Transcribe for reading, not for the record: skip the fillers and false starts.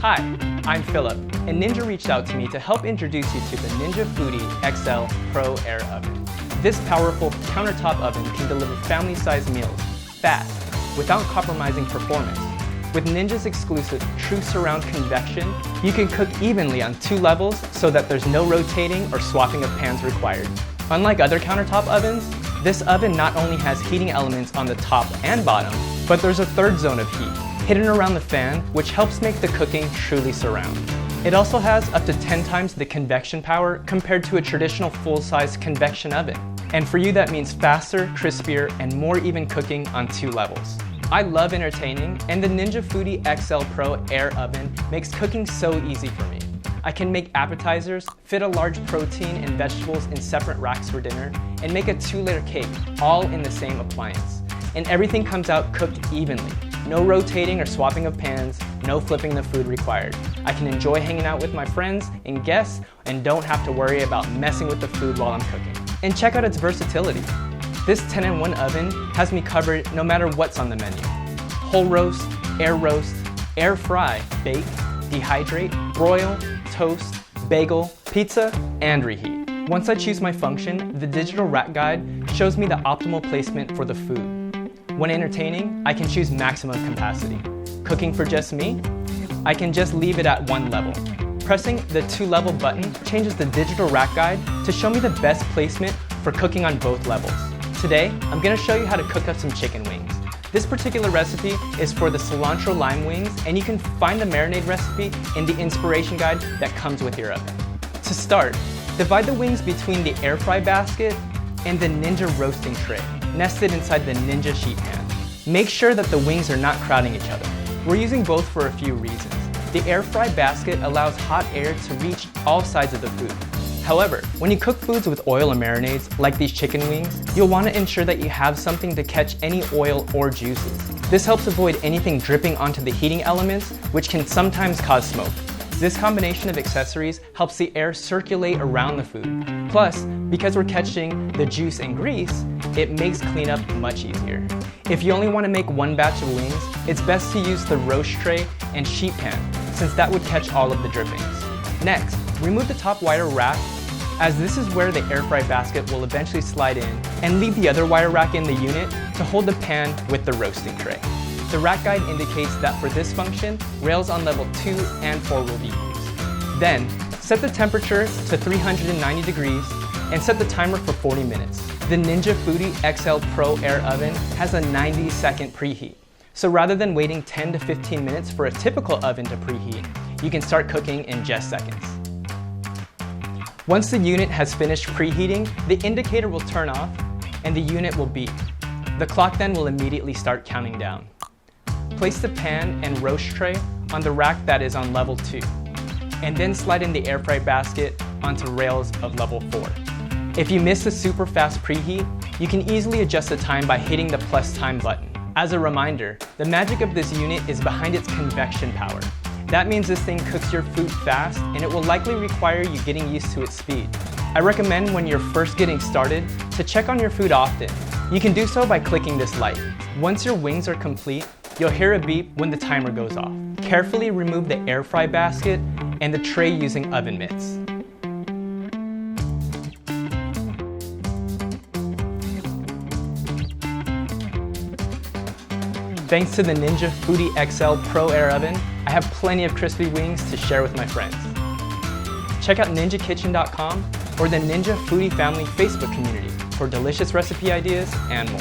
Hi, I'm Philip, and Ninja reached out to me to help introduce you to the Ninja Foodi XL Pro Air Oven. This powerful countertop oven can deliver family-sized meals, fast, without compromising performance. With Ninja's exclusive True Surround Convection, you can cook evenly on 2 levels so that there's no rotating or swapping of pans required. Unlike other countertop ovens, this oven not only has heating elements on the top and bottom, but there's a third zone of heat, hidden around the fan, which helps make the cooking truly surround. It also has up to 10 times the convection power compared to a traditional full-size convection oven. And for you that means faster, crispier, and more even cooking on 2 levels. I love entertaining, and the Ninja Foodi XL Pro Air Oven makes cooking so easy for me. I can make appetizers, fit a large protein and vegetables in separate racks for dinner, and make a 2-layer cake, all in the same appliance. And everything comes out cooked evenly. No rotating or swapping of pans, no flipping the food required. I can enjoy hanging out with my friends and guests and don't have to worry about messing with the food while I'm cooking. And check out its versatility. This 10-in-1 oven has me covered no matter what's on the menu. Whole roast, air fry, bake, dehydrate, broil, toast, bagel, pizza, and reheat. Once I choose my function, the digital rack guide shows me the optimal placement for the food. When entertaining, I can choose maximum capacity. Cooking for just me, I can just leave it at 1 level. Pressing the 2-level button changes the digital rack guide to show me the best placement for cooking on both levels. Today, I'm going to show you how to cook up some chicken wings. This particular recipe is for the Cilantro Lime Wings, and you can find the marinade recipe in the inspiration guide that comes with your oven. To start, divide the wings between the air fry basket and the Ninja roasting tray, nested inside the Ninja sheet pan. Make sure that the wings are not crowding each other. We're using both for a few reasons. The air fry basket allows hot air to reach all sides of the food. However, when you cook foods with oil or marinades, like these chicken wings, you'll want to ensure that you have something to catch any oil or juices. This helps avoid anything dripping onto the heating elements, which can sometimes cause smoke. This combination of accessories helps the air circulate around the food. Plus, because we're catching the juice and grease, it makes cleanup much easier. If you only want to make 1 batch of wings, it's best to use the roast tray and sheet pan, since that would catch all of the drippings. Next, remove the top wire rack, as this is where the air fry basket will eventually slide in, and leave the other wire rack in the unit to hold the pan with the roasting tray. The rack guide indicates that for this function, rails on level 2 and 4 will be used. Then, set the temperature to 390 degrees and set the timer for 40 minutes. The Ninja Foodi XL Pro Air Oven has a 90-second preheat. So rather than waiting 10 to 15 minutes for a typical oven to preheat, you can start cooking in just seconds. Once the unit has finished preheating, the indicator will turn off and the unit will beep. The clock then will immediately start counting down. Place the pan and roast tray on the rack that is on level 2, and then slide in the air fry basket onto rails of level 4. If you miss the super fast preheat, you can easily adjust the time by hitting the plus time button. As a reminder, the magic of this unit is behind its convection power. That means this thing cooks your food fast, and it will likely require you getting used to its speed. I recommend when you're first getting started to check on your food often. You can do so by clicking this light. Once your wings are complete, you'll hear a beep when the timer goes off. Carefully remove the air fry basket and the tray using oven mitts. Thanks to the Ninja Foodi XL Pro Air Oven, I have plenty of crispy wings to share with my friends. Check out ninjakitchen.com or the Ninja Foodi Family Facebook community for delicious recipe ideas and more.